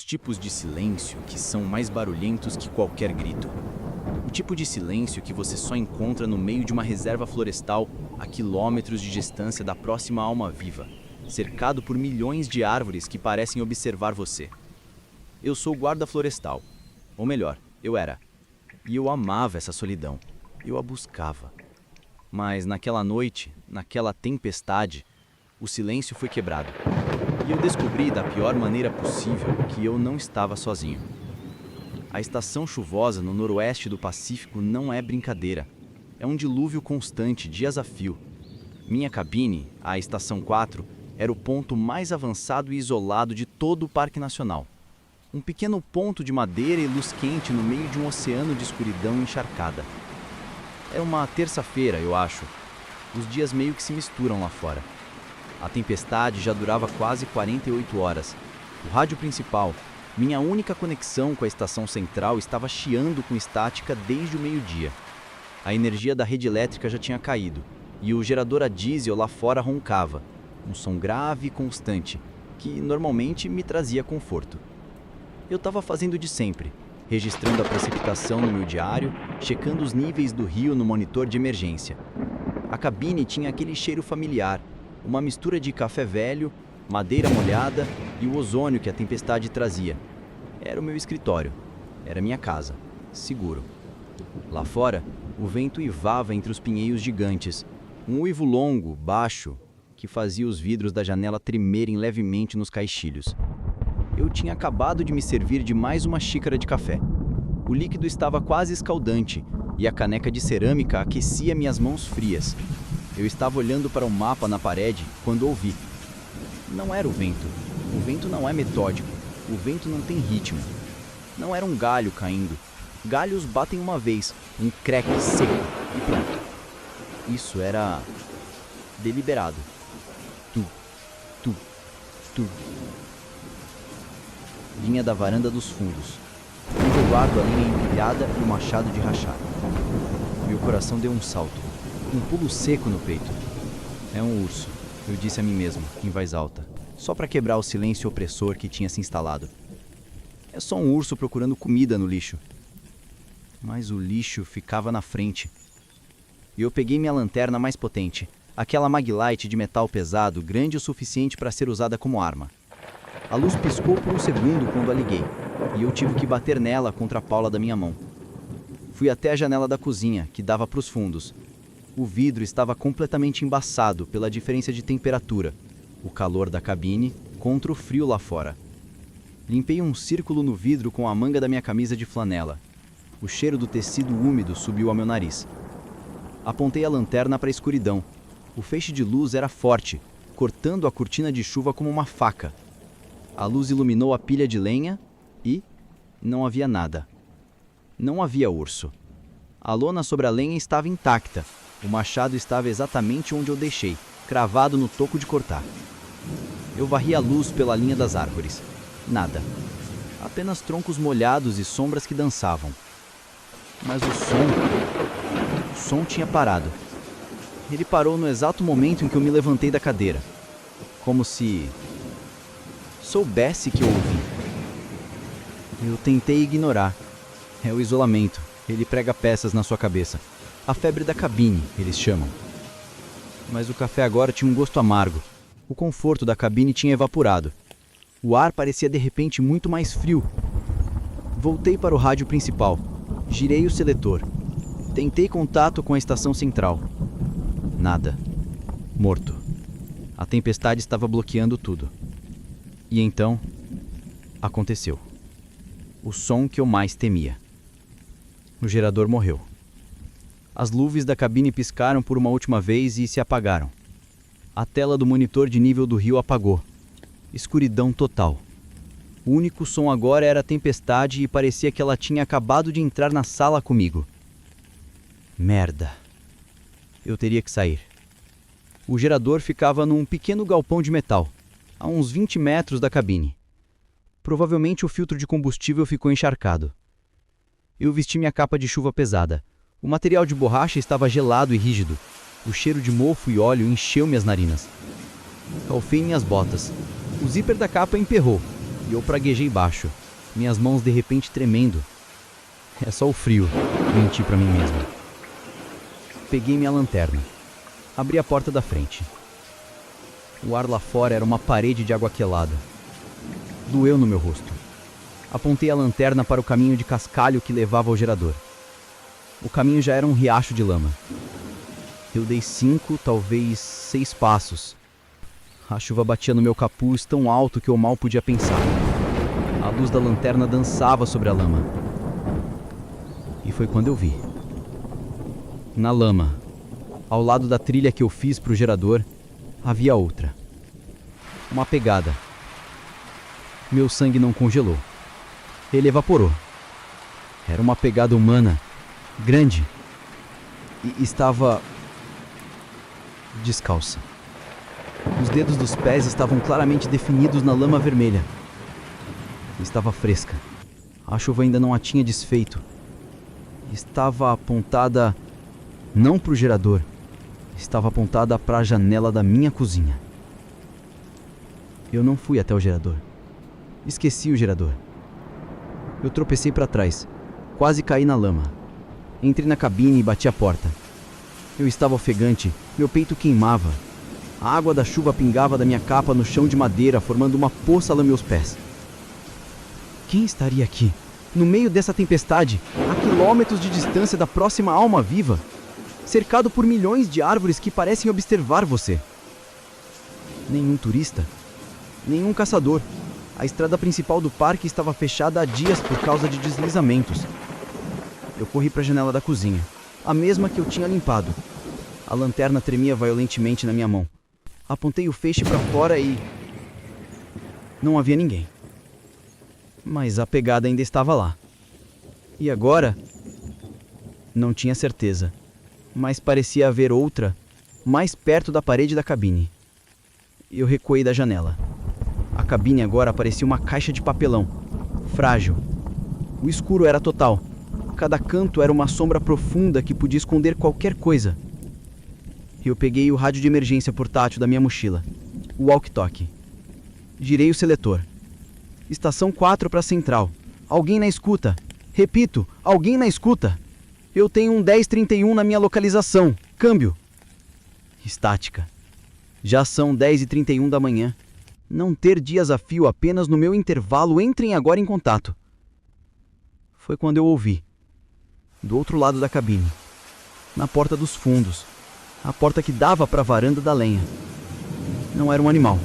Tipos de silêncio que são mais barulhentos que qualquer grito. O tipo de silêncio que você só encontra no meio de uma reserva florestal a quilômetros de distância da próxima alma viva, cercado por milhões de árvores que parecem observar você. Eu sou guarda florestal, ou melhor, eu era. E eu amava essa solidão. Eu a buscava. Mas naquela noite, naquela tempestade, o silêncio foi quebrado. E eu descobri da pior maneira possível que eu não estava sozinho. A estação chuvosa no noroeste do Pacífico não é brincadeira. É um dilúvio constante, dias a fio. Minha cabine, a Estação 4, era o ponto mais avançado e isolado de todo o Parque Nacional. Um pequeno ponto de madeira e luz quente no meio de um oceano de escuridão encharcada. Era uma terça-feira, eu acho. Os dias meio que se misturam lá fora. A tempestade já durava quase 48 horas. O rádio principal, minha única conexão com a estação central, estava chiando com estática desde o meio-dia. A energia da rede elétrica já tinha caído, e o gerador a diesel lá fora roncava, um som grave e constante, que normalmente me trazia conforto. Eu estava fazendo de sempre, registrando a precipitação no meu diário, checando os níveis do rio no monitor de emergência. A cabine tinha aquele cheiro familiar, uma mistura de café velho, madeira molhada e o ozônio que a tempestade trazia. Era o meu escritório, era minha casa, seguro. Lá fora, o vento uivava entre os pinheiros gigantes, um uivo longo, baixo, que fazia os vidros da janela tremerem levemente nos caixilhos. Eu tinha acabado de me servir de mais uma xícara de café. O líquido estava quase escaldante e a caneca de cerâmica aquecia minhas mãos frias. Eu estava olhando para o mapa na parede quando ouvi. Não era o vento. O vento não é metódico. O vento não tem ritmo. Não era um galho caindo. Galhos batem uma vez, um creque seco e pronto. Isso era deliberado. Tu, tu, tu. Vinha da varanda dos fundos. Onde eu guardo a linha empilhada e o machado de rachar. Meu coração deu um salto. Um pulo seco no peito. É um urso, eu disse a mim mesmo, em voz alta, só para quebrar o silêncio opressor que tinha se instalado. É só um urso procurando comida no lixo. Mas o lixo ficava na frente. E eu peguei minha lanterna mais potente, aquela Maglite de metal pesado, grande o suficiente para ser usada como arma. A luz piscou por um segundo quando a liguei, e eu tive que bater nela contra a palma da minha mão. Fui até a janela da cozinha, que dava para os fundos. O vidro estava completamente embaçado pela diferença de temperatura, o calor da cabine contra o frio lá fora. Limpei um círculo no vidro com a manga da minha camisa de flanela. O cheiro do tecido úmido subiu ao meu nariz. Apontei a lanterna para a escuridão. O feixe de luz era forte, cortando a cortina de chuva como uma faca. A luz iluminou a pilha de lenha e não havia nada. Não havia urso. A lona sobre a lenha estava intacta. O machado estava exatamente onde eu deixei, cravado no toco de cortar. Eu varri a luz pela linha das árvores. Nada. Apenas troncos molhados e sombras que dançavam. Mas o som tinha parado. Ele parou no exato momento em que eu me levantei da cadeira. Como se soubesse que eu ouvi. Eu tentei ignorar. É o isolamento. Ele prega peças na sua cabeça. A febre da cabine, eles chamam. Mas o café agora tinha um gosto amargo. O conforto da cabine tinha evaporado. O ar parecia de repente muito mais frio. Voltei para o rádio principal. Girei o seletor. Tentei contato com a estação central. Nada. Morto. A tempestade estava bloqueando tudo. E então, aconteceu. O som que eu mais temia. O gerador morreu. As luzes da cabine piscaram por uma última vez e se apagaram. A tela do monitor de nível do rio apagou. Escuridão total. O único som agora era a tempestade e parecia que ela tinha acabado de entrar na sala comigo. Merda. Eu teria que sair. O gerador ficava num pequeno galpão de metal, a uns 20 metros da cabine. Provavelmente o filtro de combustível ficou encharcado. Eu vesti minha capa de chuva pesada. O material de borracha estava gelado e rígido. O cheiro de mofo e óleo encheu minhas narinas. Calfei minhas botas. O zíper da capa emperrou. e eu praguejei baixo, minhas mãos de repente tremendo. É só o frio, menti para mim mesmo. Peguei minha lanterna, abri a porta da frente. O ar lá fora era uma parede de água quelada. Doeu no meu rosto. Apontei a lanterna para o caminho de cascalho que levava ao gerador. O caminho já era um riacho de lama. Eu dei 5, talvez 6 passos. A chuva batia no meu capuz tão alto que eu mal podia pensar. A luz da lanterna dançava sobre a lama. E foi quando eu vi. Na lama, ao lado da trilha que eu fiz para o gerador, havia outra. Uma pegada. Meu sangue não congelou. Ele evaporou. Era uma pegada humana, grande, e estava descalça. Os dedos dos pés estavam claramente definidos na lama vermelha. Estava fresca. A chuva ainda não a tinha desfeito. Estava apontada não para o gerador, estava apontada para a janela da minha cozinha. Eu não fui até o gerador. Esqueci o gerador. Eu tropecei para trás, quase caí na lama. Entrei na cabine e bati a porta. Eu estava ofegante, meu peito queimava. A água da chuva pingava da minha capa no chão de madeira, formando uma poça a meus pés. Quem estaria aqui, no meio dessa tempestade, a quilômetros de distância da próxima alma viva, cercado por milhões de árvores que parecem observar você? Nenhum turista, nenhum caçador. A estrada principal do parque estava fechada há dias por causa de deslizamentos. Eu corri para a janela da cozinha, a mesma que eu tinha limpado. A lanterna tremia violentamente na minha mão. Apontei o feixe para fora e... não havia ninguém. Mas a pegada ainda estava lá. E agora? Não tinha certeza, mas parecia haver outra, mais perto da parede da cabine. Eu recuei da janela. A cabine agora parecia uma caixa de papelão, frágil. O escuro era total. Cada canto era uma sombra profunda que podia esconder qualquer coisa. Eu peguei o rádio de emergência portátil da minha mochila, o walkie-talkie. Girei o seletor. Estação 4 para a central. Alguém na escuta. Repito, alguém na escuta. Eu tenho um 1031 na minha localização. Câmbio. Estática. Já são 10h31 da manhã. Não ter dias a fio apenas no meu intervalo, entrem agora em contato. Foi quando eu ouvi. Do outro lado da cabine. Na porta dos fundos. A porta que dava para a varanda da lenha. Não era um animal.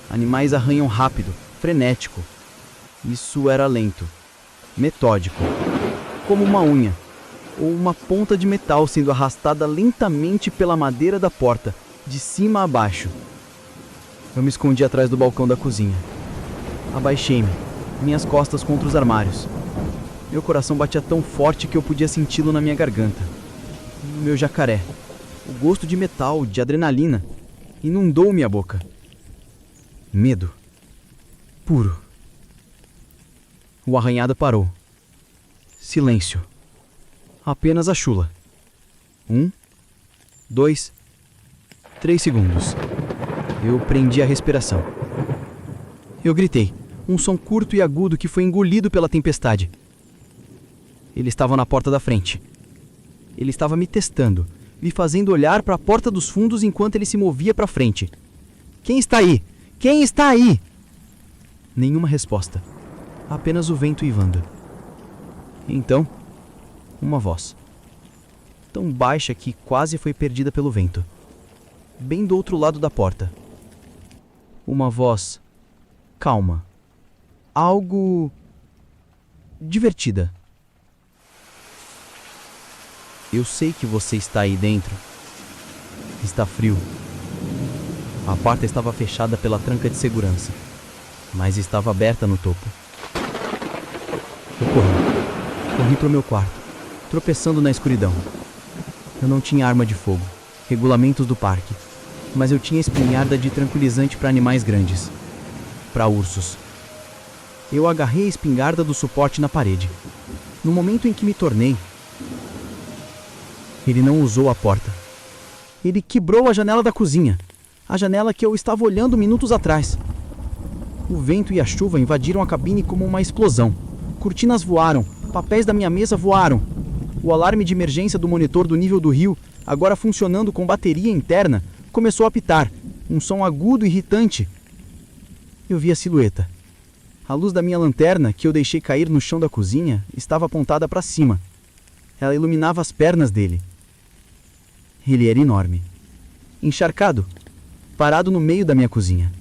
Animais arranham rápido, frenético. Isso era lento, metódico. Como uma unha, ou uma ponta de metal sendo arrastada lentamente pela madeira da porta, de cima a baixo. Eu me escondi atrás do balcão da cozinha. Abaixei-me, minhas costas contra os armários. Meu coração batia tão forte que eu podia senti-lo na minha garganta. Meu jacaré, o gosto de metal, de adrenalina, inundou minha boca. Medo. Puro. O arranhado parou. Silêncio. Apenas a chula. 1, 2, 3 segundos. Eu prendi a respiração. Eu gritei, um som curto e agudo que foi engolido pela tempestade. Ele estava na porta da frente. Ele estava me testando, me fazendo olhar para a porta dos fundos enquanto ele se movia para frente. Quem está aí? Quem está aí? Nenhuma resposta. Apenas o vento uivando. Então, uma voz. Tão baixa que quase foi perdida pelo vento. Bem do outro lado da porta. Uma voz calma. Algo divertida. Eu sei que você está aí dentro. Está frio. A porta estava fechada pela tranca de segurança, mas estava aberta no topo. Eu corri para o meu quarto, tropeçando na escuridão. Eu não tinha arma de fogo, regulamentos do parque, mas eu tinha espingarda de tranquilizante para animais grandes, para ursos. Eu agarrei a espingarda do suporte na parede. No momento em que me tornei, ele não usou a porta. Ele quebrou a janela da cozinha, a janela que eu estava olhando minutos atrás. O vento e a chuva invadiram a cabine como uma explosão. Cortinas voaram, papéis da minha mesa voaram. O alarme de emergência do monitor do nível do rio, agora funcionando com bateria interna, começou a apitar. Um som agudo e irritante. Eu vi a silhueta. A luz da minha lanterna, que eu deixei cair no chão da cozinha, estava apontada para cima. Ela iluminava as pernas dele. Ele era enorme. Encharcado, parado no meio da minha cozinha.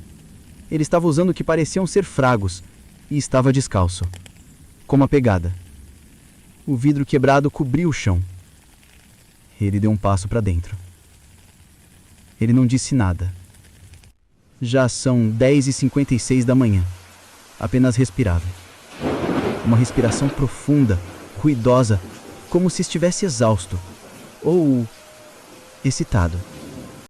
Ele estava usando o que pareciam ser fragos e estava descalço, com uma pegada. O vidro quebrado cobriu o chão. Ele deu um passo para dentro. Ele não disse nada. Já são 10h56 da manhã. Apenas respirava. Uma respiração profunda, ruidosa, como se estivesse exausto ou excitado.